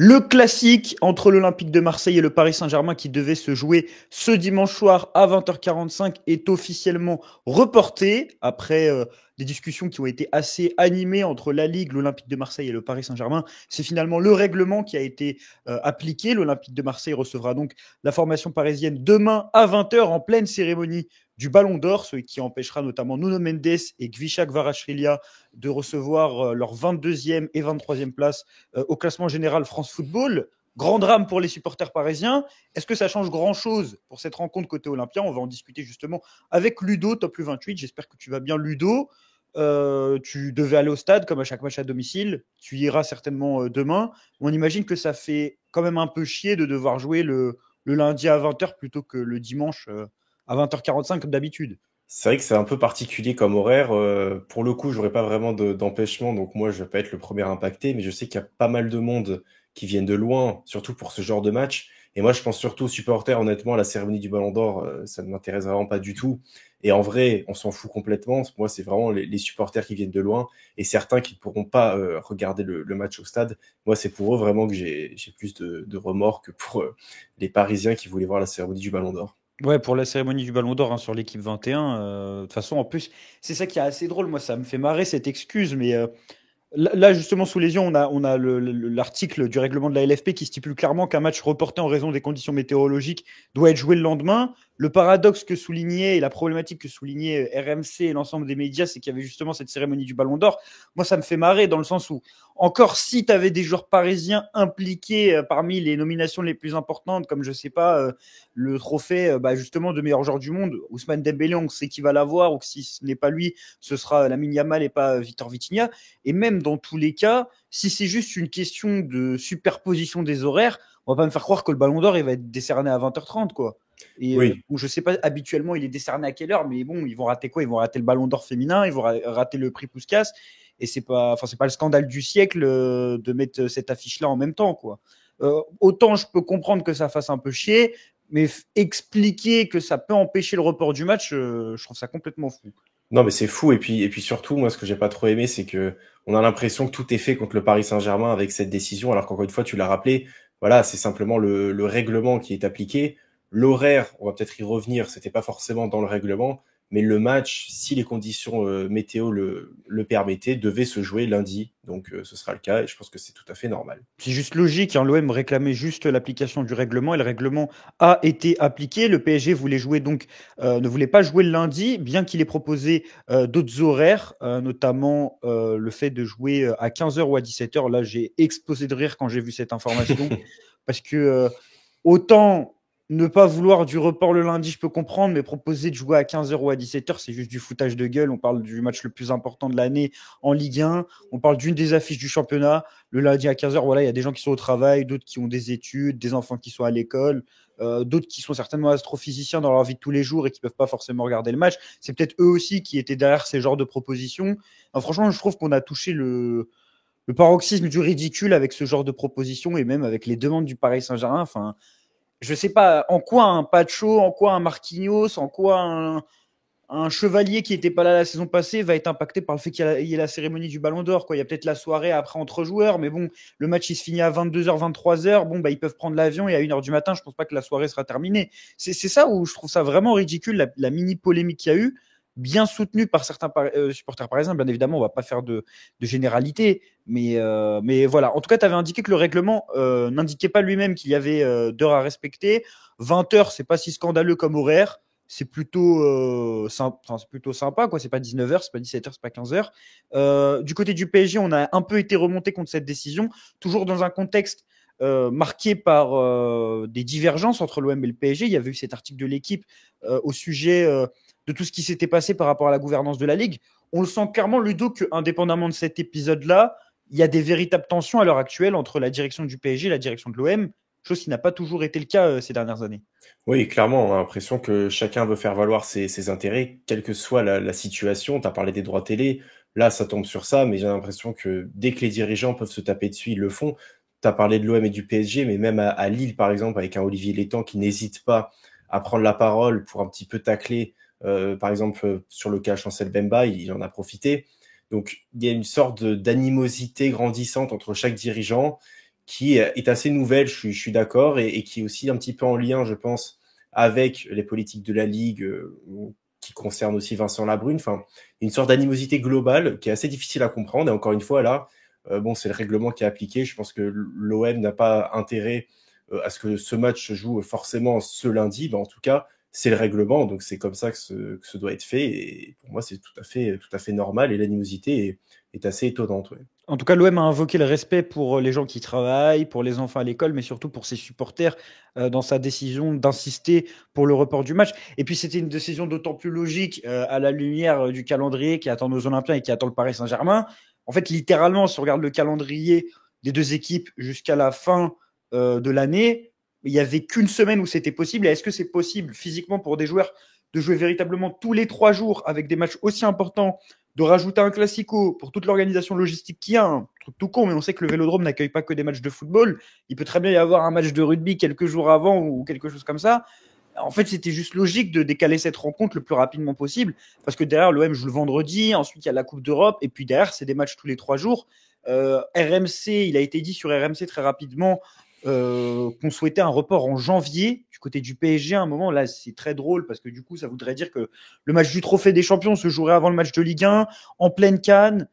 Le classique entre l'Olympique de Marseille et le Paris Saint-Germain qui devait se jouer ce dimanche soir à 20h45 est officiellement reporté après des discussions qui ont été assez animées entre la Ligue, l'Olympique de Marseille et le Paris Saint-Germain. C'est finalement le règlement qui a été appliqué. L'Olympique de Marseille recevra donc la formation parisienne demain à 20h en pleine cérémonie du Ballon d'Or, ce qui empêchera notamment Nuno Mendes et Gvicha Kvaratskhelia de recevoir leur 22e et 23e place au classement général France Football. Grand drame pour les supporters parisiens. Est-ce que ça change grand-chose pour cette rencontre côté Olympia? On va en discuter justement avec Ludo, Top plus 28. J'espère que tu vas bien, Ludo. Tu devais aller au stade comme à chaque match à domicile. Tu iras certainement demain. On imagine que ça fait quand même un peu chier de devoir jouer le lundi à 20h plutôt que le dimanche à 20h45 comme d'habitude. C'est vrai que c'est un peu particulier comme horaire. Pour le coup, j'aurais pas vraiment d'empêchement, donc moi, je vais pas être le premier impacté, mais je sais qu'il y a pas mal de monde qui viennent de loin, surtout pour ce genre de match. Et moi, je pense surtout aux supporters. Honnêtement, la cérémonie du Ballon d'Or, ça ne m'intéresse vraiment pas du tout. Et en vrai, on s'en fout complètement. Moi, c'est vraiment les supporters qui viennent de loin et certains qui ne pourront pas regarder le match au stade. Moi, c'est pour eux vraiment que j'ai plus de remords que pour les Parisiens qui voulaient voir la cérémonie du Ballon d'Or. Ouais, pour la cérémonie du Ballon d'Or sur l'équipe 21. De toute façon, en plus, c'est ça qui est assez drôle. Moi, ça me fait marrer cette excuse, mais là, justement, sous les yeux, on a l'article du règlement de la LFP qui stipule clairement qu'un match reporté en raison des conditions météorologiques doit être joué le lendemain. Le paradoxe que soulignait et la problématique que soulignait RMC et l'ensemble des médias, c'est qu'il y avait justement cette cérémonie du Ballon d'Or. Moi, ça me fait marrer dans le sens où, encore si tu avais des joueurs parisiens impliqués parmi les nominations les plus importantes, comme je sais pas, le trophée justement de meilleur joueur du monde, Ousmane Dembélé, on sait qui va l'avoir, ou que si ce n'est pas lui, ce sera Lamine Yamal et pas Victor Vitinha. Et même dans tous les cas, si c'est juste une question de superposition des horaires, on va pas me faire croire que le Ballon d'Or il va être décerné à 20h30 quoi. Et Oui, bon, je sais pas habituellement il est décerné à quelle heure, mais bon, ils vont rater quoi? Ils vont rater le Ballon d'Or féminin, ils vont rater le prix Puskas, et c'est pas le scandale du siècle de mettre cette affiche là en même temps quoi. Autant je peux comprendre que ça fasse un peu chier, mais expliquer que ça peut empêcher le report du match, je trouve ça complètement fou. non, mais c'est fou. Et puis surtout, moi, ce que j'ai pas trop aimé, c'est que on a l'impression que tout est fait contre le Paris Saint-Germain avec cette décision, alors qu'encore une fois, tu l'as rappelé, voilà, c'est simplement le règlement qui est appliqué. L'horaire, on va peut-être y revenir, c'était pas forcément dans le règlement, mais le match, si les conditions météo le permettaient, devait se jouer lundi. Donc, ce sera le cas, et je pense que c'est tout à fait normal. C'est juste logique, hein. L'OM réclamait juste l'application du règlement et le règlement a été appliqué. Le PSG voulait jouer donc, ne voulait pas jouer le lundi, bien qu'il ait proposé d'autres horaires, notamment le fait de jouer à 15h ou à 17h. Là, j'ai explosé de rire quand j'ai vu cette information parce que autant ne pas vouloir du report le lundi, je peux comprendre, mais proposer de jouer à 15h ou à 17h, c'est juste du foutage de gueule. On parle du match le plus important de l'année en Ligue 1. On parle d'une des affiches du championnat. Le lundi à 15h, voilà, il y a des gens qui sont au travail, d'autres qui ont des études, des enfants qui sont à l'école, d'autres qui sont certainement astrophysiciens dans leur vie de tous les jours et qui peuvent pas forcément regarder le match. C'est peut-être eux aussi qui étaient derrière ces genres de propositions. Alors, franchement, je trouve qu'on a touché le paroxysme du ridicule avec ce genre de propositions et même avec les demandes du Paris Saint-Germain. Enfin, je sais pas en quoi un Pacho, en quoi un Marquinhos, en quoi un chevalier qui n'était pas là la saison passée va être impacté par le fait qu'il y ait la cérémonie du Ballon d'Or. Quoi. Il y a peut-être la soirée après entre joueurs, mais bon, le match il se finit à 22h, 23h. Bon, bah, ils peuvent prendre l'avion et à 1h du matin, je pense pas que la soirée sera terminée. C'est ça où je trouve ça vraiment ridicule, la mini polémique qu'il y a eu, bien soutenue par certains supporters parisiens. Bien évidemment, on va pas faire de généralité, mais voilà. En tout cas, tu avais indiqué que le règlement n'indiquait pas lui-même qu'il y avait d'heures à respecter. 20h, c'est pas si scandaleux comme horaire, c'est plutôt sympa, quoi. C'est pas 19h, c'est pas 17h, c'est pas 15h. Du côté du PSG, on a un peu été remonté contre cette décision, toujours dans un contexte marqué par des divergences entre l'OM et le PSG. Il y avait eu cet article de l'équipe au sujet de tout ce qui s'était passé par rapport à la gouvernance de la Ligue. On le sent clairement, Ludo, que indépendamment de cet épisode-là, il y a des véritables tensions à l'heure actuelle entre la direction du PSG et la direction de l'OM, chose qui n'a pas toujours été le cas ces dernières années. Oui, clairement, on a l'impression que chacun veut faire valoir ses intérêts, quelle que soit la situation. Tu as parlé des droits télé, là, ça tombe sur ça, mais j'ai l'impression que dès que les dirigeants peuvent se taper dessus, ils le font. Tu as parlé de l'OM et du PSG, mais même à Lille, par exemple, avec un Olivier Létang qui n'hésite pas à prendre la parole pour un petit peu tacler, par exemple, sur le cas Chancel Bemba, il en a profité. Donc, il y a une sorte d'animosité grandissante entre chaque dirigeant qui est assez nouvelle, je suis d'accord, et qui est aussi un petit peu en lien, je pense, avec les politiques de la Ligue, qui concernent aussi Vincent Labrune. Enfin, une sorte d'animosité globale qui est assez difficile à comprendre. Et encore une fois, là, bon, c'est le règlement qui est appliqué. Je pense que l'OM n'a pas intérêt à ce que ce match se joue forcément ce lundi. Ben, en tout cas, c'est le règlement, donc c'est comme ça que ce doit être fait. Et pour moi, c'est tout à fait normal. Et l'animosité est assez étonnante. Ouais. En tout cas, l'OM a invoqué le respect pour les gens qui travaillent, pour les enfants à l'école, mais surtout pour ses supporters dans sa décision d'insister pour le report du match. Et puis, c'était une décision d'autant plus logique à la lumière du calendrier qui attend nos Olympiens et qui attend le Paris Saint-Germain. En fait, littéralement, si on regarde le calendrier des deux équipes jusqu'à la fin de l'année, il n'y avait qu'une semaine où c'était possible. Et est-ce que c'est possible physiquement pour des joueurs de jouer véritablement tous les 3 jours avec des matchs aussi importants, de rajouter un classico pour toute l'organisation logistique qu'il y a, un truc tout con, mais on sait que le Vélodrome n'accueille pas que des matchs de football. Il peut très bien y avoir un match de rugby quelques jours avant ou quelque chose comme ça. En fait, c'était juste logique de décaler cette rencontre le plus rapidement possible, parce que derrière, l'OM joue le vendredi, ensuite il y a la Coupe d'Europe, et puis derrière, c'est des matchs tous les 3 jours. RMC, il a été dit sur RMC très rapidement qu'on souhaitait un report en janvier du côté du PSG à un moment. Là, c'est très drôle parce que du coup, ça voudrait dire que le match du Trophée des Champions se jouerait avant le match de Ligue 1, en pleine Cannes.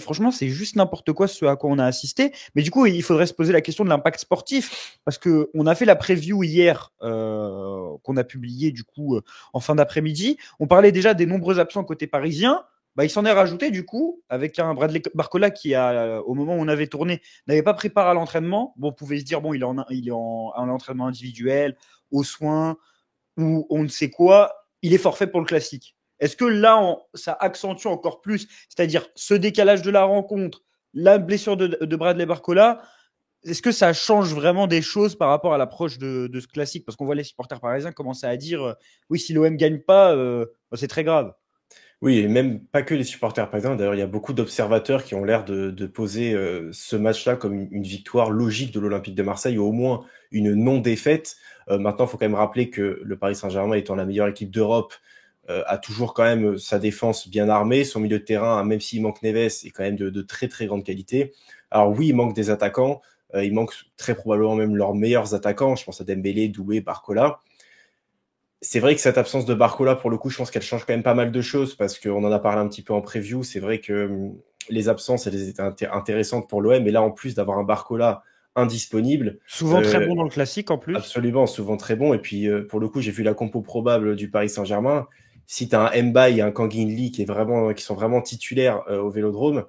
Franchement, c'est juste n'importe quoi ce à quoi on a assisté. Mais du coup, il faudrait se poser la question de l'impact sportif parce que on a fait la preview hier qu'on a publié du coup en fin d'après-midi. On parlait déjà des nombreux absents côté parisien. Bah, il s'en est rajouté du coup avec un Bradley Barcola qui au moment où on avait tourné n'avait pas pris part à l'entraînement. Bon, on pouvait se dire bon, il est en entraînement individuel, aux soins ou on ne sait quoi. Il est forfait pour le classique. Est-ce que là, ça accentue encore plus, c'est-à-dire ce décalage de la rencontre, la blessure de Bradley Barcola, est-ce que ça change vraiment des choses par rapport à l'approche de ce classique? Parce qu'on voit les supporters parisiens commencer à dire oui, si l'OM gagne pas, c'est très grave. Oui, et même pas que les supporters parisiens. D'ailleurs, il y a beaucoup d'observateurs qui ont l'air de poser ce match-là comme une victoire logique de l'Olympique de Marseille, ou au moins une non-défaite. Maintenant, il faut quand même rappeler que le Paris Saint-Germain, étant la meilleure équipe d'Europe, a toujours quand même sa défense bien armée. Son milieu de terrain, même s'il manque Neves, est quand même de très très grande qualité. Alors oui, il manque des attaquants. Il manque très probablement même leurs meilleurs attaquants. Je pense à Dembélé, Doué, Barcola. C'est vrai que cette absence de Barcola, pour le coup, je pense qu'elle change quand même pas mal de choses parce qu'on en a parlé un petit peu en preview. C'est vrai que les absences, elles étaient intéressantes pour l'OM, mais là, en plus d'avoir un Barcola indisponible, Souvent très bon dans le classique en plus. absolument, souvent très bon. Et puis, pour le coup, j'ai vu la compo probable du Paris Saint-Germain. Si tu as un Mbaye et un Kangin Lee qui sont vraiment titulaires au Vélodrome,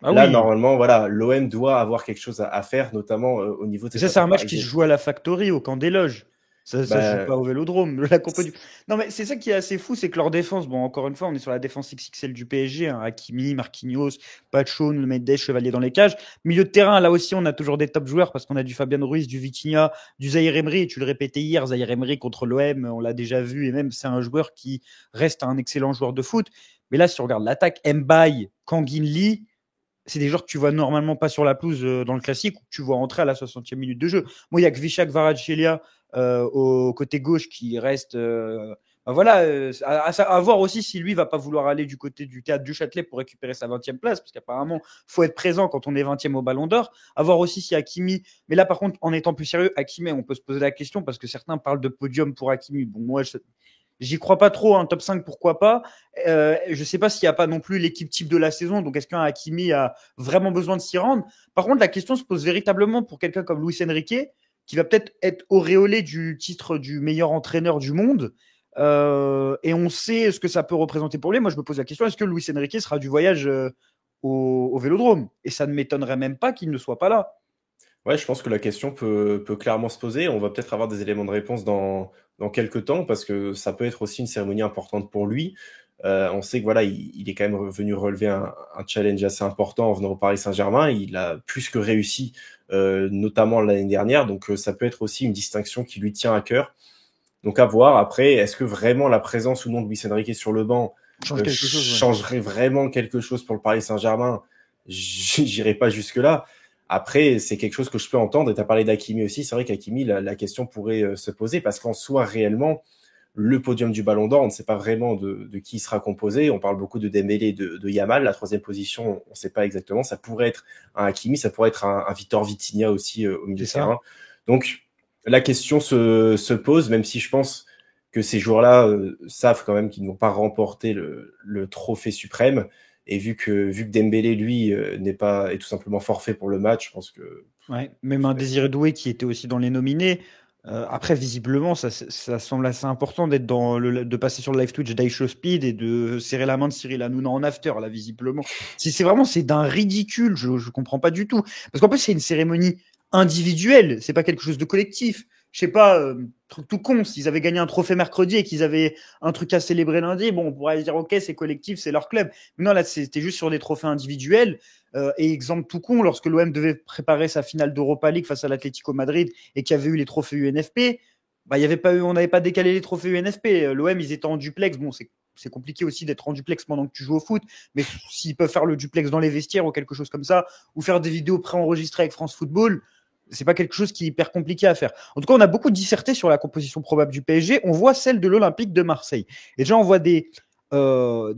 Ah là, oui. normalement, voilà, l'OM doit avoir quelque chose à faire, notamment au niveau de Et cette ça, c'est un attaque match qui se parisienne. joue à la Factory, au camp des loges. Ça se joue Bah, pas au Vélodrome. La compo du... Non, mais c'est ça qui est assez fou, c'est que leur défense, bon, encore une fois, on est sur la défense XXL du PSG, hein, Hakimi, Marquinhos, Pacho, Mendes, Chevalier dans les cages. Milieu de terrain, là aussi, on a toujours des top joueurs parce qu'on a du Fabian Ruiz, du Vitinha, du Zahir Emery. Et tu le répétais hier, Zahir Emery contre l'OM, on l'a déjà vu, et même c'est un joueur qui reste un excellent joueur de foot. Mais là, si on regarde l'attaque, Mbaye, Kangin Lee, c'est des joueurs que tu vois normalement pas sur la pelouse dans le classique ou que tu vois entrer à la 60e minute de jeu. Moi, il y a que Vishak Kvaratskhelia au côté gauche qui reste. Voilà, à voir aussi si lui va pas vouloir aller du côté du théâtre du Châtelet pour récupérer sa 20e place, parce qu'apparemment, faut être présent quand on est 20e au Ballon d'Or. À voir aussi si Hakimi. Mais là, par contre, en étant plus sérieux, Hakimi, on peut se poser la question parce que certains parlent de podium pour Hakimi. Bon, moi, j'y crois pas trop, un top 5, pourquoi pas. Je sais pas s'il n'y a pas non plus l'équipe type de la saison, donc est-ce qu'un Hakimi a vraiment besoin de s'y rendre? Par contre, la question se pose véritablement pour quelqu'un comme Luis Enrique, qui va peut-être être auréolé du titre du meilleur entraîneur du monde. Et on sait ce que ça peut représenter pour lui. Moi, je me pose la question, est-ce que Luis Enrique sera du voyage au Vélodrome? Et ça ne m'étonnerait même pas qu'il ne soit pas là. Ouais, je pense que la question peut clairement se poser. On va peut-être avoir des éléments de réponse dans quelques temps parce que ça peut être aussi une cérémonie importante pour lui. On sait que voilà, il est quand même venu relever un challenge assez important en venant au Paris Saint-Germain. Il a plus que réussi, notamment l'année dernière. Donc ça peut être aussi une distinction qui lui tient à cœur. Donc à voir. Après, est-ce que vraiment la présence ou non de Luis Enrique sur le banc Change quelque chose, ouais. changerait vraiment quelque chose pour le Paris Saint-Germain? J'irai pas jusque-là. Après, c'est quelque chose que je peux entendre. Et tu as parlé d'Hakimi aussi. C'est vrai qu'Hakimi, la question pourrait se poser parce qu'en soi, réellement, le podium du Ballon d'Or. On ne sait pas vraiment de qui il sera composé. On parle beaucoup de Dembélé et de Yamal. La troisième position, on ne sait pas exactement. Ça pourrait être un Hakimi, ça pourrait être un Victor Vitinha aussi au milieu C'est de ça. terrain. Donc la question se pose, même si je pense que ces joueurs-là savent quand même qu'ils ne vont pas remporter le trophée suprême. Et vu que Dembélé, lui, est tout simplement forfait pour le match, je pense que... Ouais, même un Désiré Doué qui était aussi dans les nominés. Après, visiblement, ça semble assez important de passer sur le live Twitch d'Aisho Speed et de serrer la main de Cyril Hanouna en after, là, visiblement. C'est d'un ridicule, je comprends pas du tout. Parce qu'en plus, c'est une cérémonie individuelle, c'est pas quelque chose de collectif. Je sais pas, truc tout con, s'ils avaient gagné un trophée mercredi et qu'ils avaient un truc à célébrer lundi, bon, on pourrait dire, ok, c'est collectif, c'est leur club. Mais non, là, c'était juste sur des trophées individuels. Et exemple tout con, lorsque l'OM devait préparer sa finale d'Europa League face à l'Atlético Madrid et qu'il y avait eu les trophées UNFP, bah, on n'avait pas décalé les trophées UNFP. L'OM, ils étaient en duplex. Bon, c'est compliqué aussi d'être en duplex pendant que tu joues au foot, mais s'ils peuvent faire le duplex dans les vestiaires ou quelque chose comme ça, ou faire des vidéos préenregistrées avec France Football, c'est pas quelque chose qui est hyper compliqué à faire. En tout cas, on a beaucoup disserté sur la composition probable du PSG. On voit celle de l'Olympique de Marseille. Et déjà, on voit des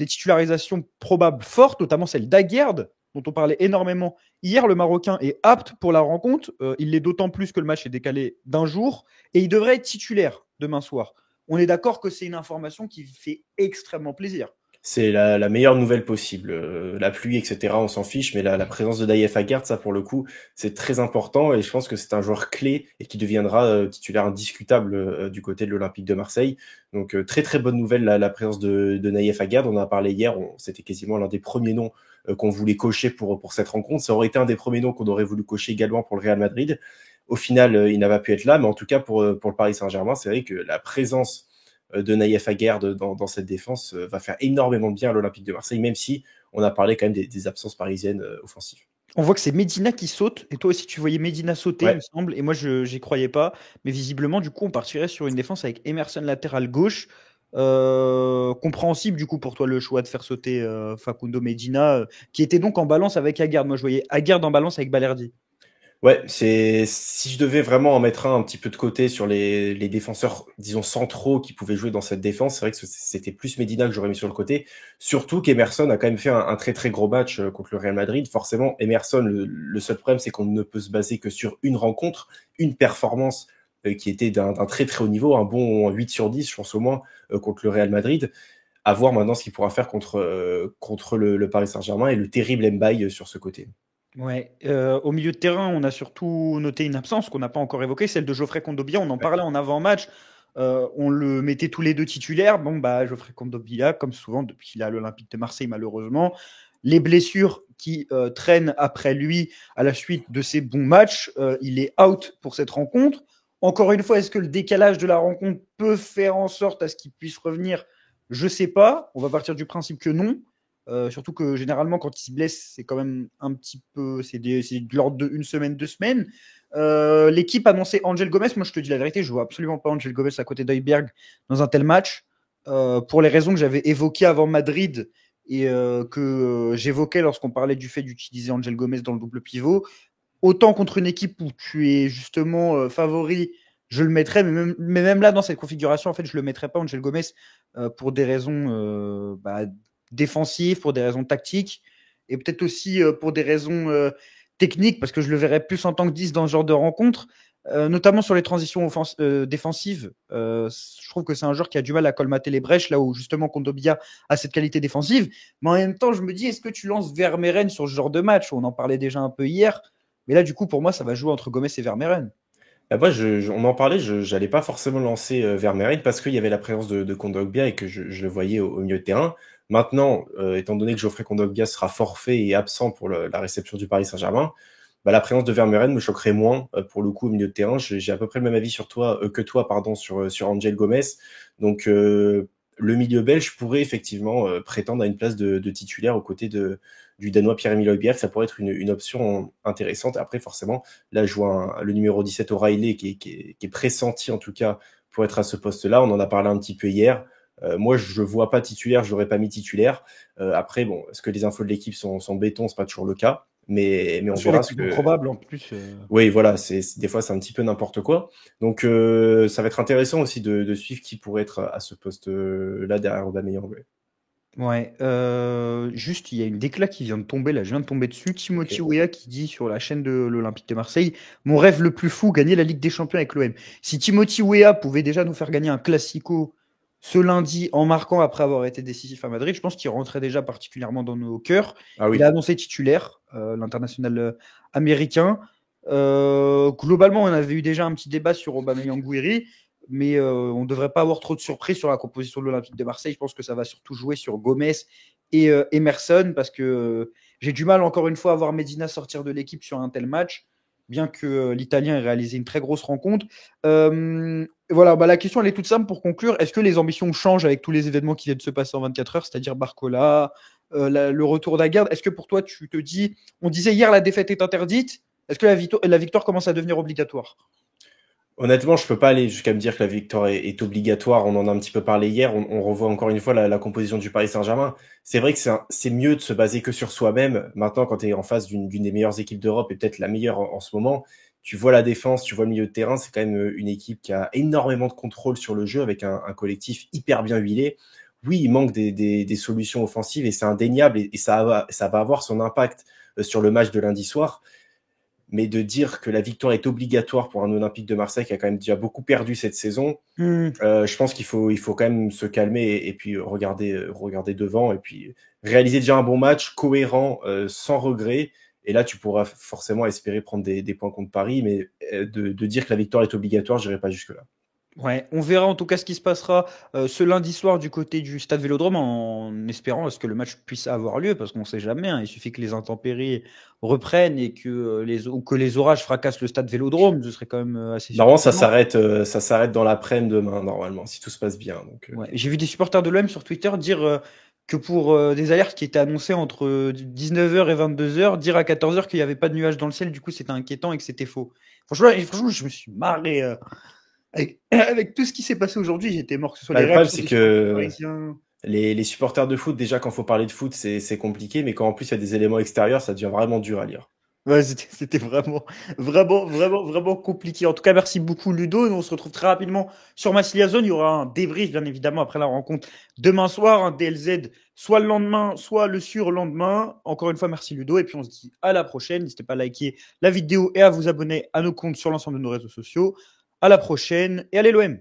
titularisations probables fortes, notamment celle d'Aguerd, dont on parlait énormément hier. Le Marocain est apte pour la rencontre. Il l'est d'autant plus que le match est décalé d'un jour. Et il devrait être titulaire demain soir. On est d'accord que c'est une information qui fait extrêmement plaisir. C'est la meilleure nouvelle possible. La pluie, etc., on s'en fiche, mais la présence de Daïef Aguerd, ça pour le coup, c'est très important et je pense que c'est un joueur clé et qui deviendra titulaire indiscutable du côté de l'Olympique de Marseille. Donc très très bonne nouvelle la présence de Naïef Aguerd. On en a parlé hier, c'était quasiment l'un des premiers noms qu'on voulait cocher pour cette rencontre. Ça aurait été un des premiers noms qu'on aurait voulu cocher également pour le Real Madrid. Au final, il n'a pas pu être là, mais en tout cas pour le Paris Saint-Germain, c'est vrai que la présence de Naïef Aguerd dans cette défense va faire énormément de bien à l'Olympique de Marseille, même si on a parlé quand même des absences parisiennes offensives. On voit que c'est Medina qui saute, et toi aussi tu voyais Medina sauter, il me Ouais, semble, et moi je n'y croyais pas. Mais visiblement, du coup, on partirait sur une défense avec Emerson latéral gauche. Compréhensible du coup pour toi le choix de faire sauter Facundo Medina, qui était donc en balance avec Aguerd. Moi je voyais Aguerd en balance avec Balerdi. ouais, si je devais vraiment en mettre un petit peu de côté sur les défenseurs, disons centraux qui pouvaient jouer dans cette défense, c'est vrai que c'était plus Medina que j'aurais mis sur le côté. Surtout qu'Emerson a quand même fait un très très gros match contre le Real Madrid. Forcément, Emerson, le seul problème, c'est qu'on ne peut se baser que sur une rencontre, une performance qui était d'un très très haut niveau, un bon 8 sur 10, je pense au moins, contre le Real Madrid. À voir maintenant ce qu'il pourra faire contre le Paris Saint-Germain et le terrible Mbaye sur ce côté. Ouais, au milieu de terrain, on a surtout noté une absence qu'on n'a pas encore évoquée, celle de Geoffrey Kondogbia. On en Ouais. parlait en avant-match. On le mettait tous les deux titulaires. Bon, bah, Geoffrey Kondogbia, comme souvent depuis qu'il est à l'Olympique de Marseille, malheureusement. Les blessures qui traînent après lui à la suite de ses bons matchs, il est out pour cette rencontre. Encore une fois, est-ce que le décalage de la rencontre peut faire en sorte à ce qu'il puisse revenir? Je sais pas. On va partir du principe que non. Surtout que généralement, quand il se blesse, c'est quand même un petit peu. C'est de l'ordre d'une semaine, 2 semaines. L'équipe annonçait Angel Gomez. Moi, je te dis la vérité, je ne vois absolument pas Angel Gomez à côté d'Heuberg dans un tel match. Pour les raisons que j'avais évoquées avant Madrid et que j'évoquais lorsqu'on parlait du fait d'utiliser Angel Gomez dans le double pivot. Autant contre une équipe où tu es justement favori, je le mettrais, mais même là, dans cette configuration, en fait, je ne le mettrais pas, Angel Gomez, pour des raisons défensives, pour des raisons tactiques, et peut-être aussi pour des raisons techniques, parce que je le verrais plus en tant que 10 dans ce genre de rencontre, notamment sur les transitions défensives. Je trouve que c'est un joueur qui a du mal à colmater les brèches, là où justement Kondobia a cette qualité défensive. Mais en même temps, je me dis, est-ce que tu lances Vermeeren sur ce genre de match? On en parlait déjà un peu hier. Mais là, du coup, pour moi, ça va jouer entre Gomez et Vermeeren. Bah, moi, on en parlait, je n'allais pas forcément lancer Vermeeren parce qu'il y avait la présence de Kondogbia et que je le voyais au milieu de terrain. Maintenant, étant donné que Geoffrey Kondogbia sera forfait et absent pour la réception du Paris Saint-Germain, bah, la présence de Vermeeren me choquerait moins pour le coup au milieu de terrain. J'ai à peu près le même avis sur toi que toi, pardon, sur Angel Gomez. Donc le milieu belge pourrait effectivement prétendre à une place de titulaire aux côtés du Danois Pierre-Emile Højbjerg. Ça pourrait être une option intéressante. Après, forcément, là, je vois le numéro 17 O'Reilly qui est pressenti en tout cas pour être à ce poste-là. On en a parlé un petit peu hier. Moi, je ne vois pas titulaire, je l'aurais pas mis titulaire. Après, bon, est-ce que les infos de l'équipe sont béton, c'est pas toujours le cas. mais on Sur verra les ce plus que. improbables en plus. Oui, voilà, des fois c'est un petit peu n'importe quoi. Donc ça va être intéressant aussi de suivre qui pourrait être à ce poste-là derrière Aubameyang. Ouais. Ouais, juste, il y a une déclat qui vient de tomber, là, je viens de tomber dessus. Timothy Ok. Weah qui dit sur la chaîne de l'Olympique de Marseille: mon rêve le plus fou, gagner la Ligue des Champions avec l'OM. Si Timothy Weah pouvait déjà nous faire gagner un Classico ce lundi en marquant après avoir été décisif à Madrid, je pense qu'il rentrait déjà particulièrement dans nos cœurs. Ah Il a oui. annoncé titulaire, l'international américain. Globalement, on avait eu déjà un petit débat sur Aubameyang Gouiri, mais on ne devrait pas avoir trop de surprises sur la composition de l'Olympique de Marseille. Je pense que ça va surtout jouer sur Gomez et Emerson, parce que j'ai du mal encore une fois à voir Medina sortir de l'équipe sur un tel match, bien que l'Italien ait réalisé une très grosse rencontre. Voilà, la question elle est toute simple pour conclure. Est-ce que les ambitions changent avec tous les événements qui viennent de se passer en 24 heures, c'est-à-dire Barcola, le retour d'Aguerd? Est-ce que pour toi, tu te dis, on disait hier la défaite est interdite, est-ce que la victoire commence à devenir obligatoire? Honnêtement, je peux pas aller jusqu'à me dire que la victoire est obligatoire. On en a un petit peu parlé hier. On revoit encore une fois la composition du Paris Saint-Germain. C'est vrai que c'est mieux de se baser que sur soi-même. Maintenant, quand tu es en face d'une des meilleures équipes d'Europe et peut-être la meilleure en ce moment, tu vois la défense, tu vois le milieu de terrain. C'est quand même une équipe qui a énormément de contrôle sur le jeu avec un collectif hyper bien huilé. Oui, il manque des solutions offensives et c'est indéniable et ça va avoir son impact sur le match de lundi soir. Mais de dire que la victoire est obligatoire pour un Olympique de Marseille qui a quand même déjà beaucoup perdu cette saison, je pense il faut quand même se calmer et puis regarder devant et puis réaliser déjà un bon match cohérent, sans regret. Et là, tu pourras forcément espérer prendre des points contre Paris, mais de dire que la victoire est obligatoire, je n'irai pas jusque-là. Ouais, on verra en tout cas ce qui se passera ce lundi soir du côté du stade Vélodrome, en espérant à ce que le match puisse avoir lieu, parce qu'on ne sait jamais, hein, il suffit que les intempéries reprennent et ou que les orages fracassent le stade Vélodrome, ce serait quand même assez Normalement, surprenant. ça s'arrête dans l'après-midi demain, normalement, si tout se passe bien. Donc, Ouais. J'ai vu des supporters de l'OM sur Twitter dire que pour des alertes qui étaient annoncées entre 19h et 22h, dire à 14h qu'il n'y avait pas de nuages dans le ciel, du coup c'était inquiétant et que c'était faux. Franchement, je me suis marré. Avec tout ce qui s'est passé aujourd'hui, j'étais mort, que ce soit bah, les le problème, réactions c'est des supporters que parisiens. les supporters de foot, déjà, quand il faut parler de foot, c'est compliqué, mais quand en plus il y a des éléments extérieurs, ça devient vraiment dur à lire. Ouais, c'était vraiment compliqué. En tout cas, merci beaucoup Ludo. Et on se retrouve très rapidement sur Massilia Zone. Il y aura un débrief, bien évidemment, après la rencontre demain soir, un DLZ, soit le lendemain, soit le surlendemain. Encore une fois, merci Ludo. Et puis on se dit à la prochaine. N'hésitez pas à liker la vidéo et à vous abonner à nos comptes sur l'ensemble de nos réseaux sociaux. À la prochaine et allez l'OM.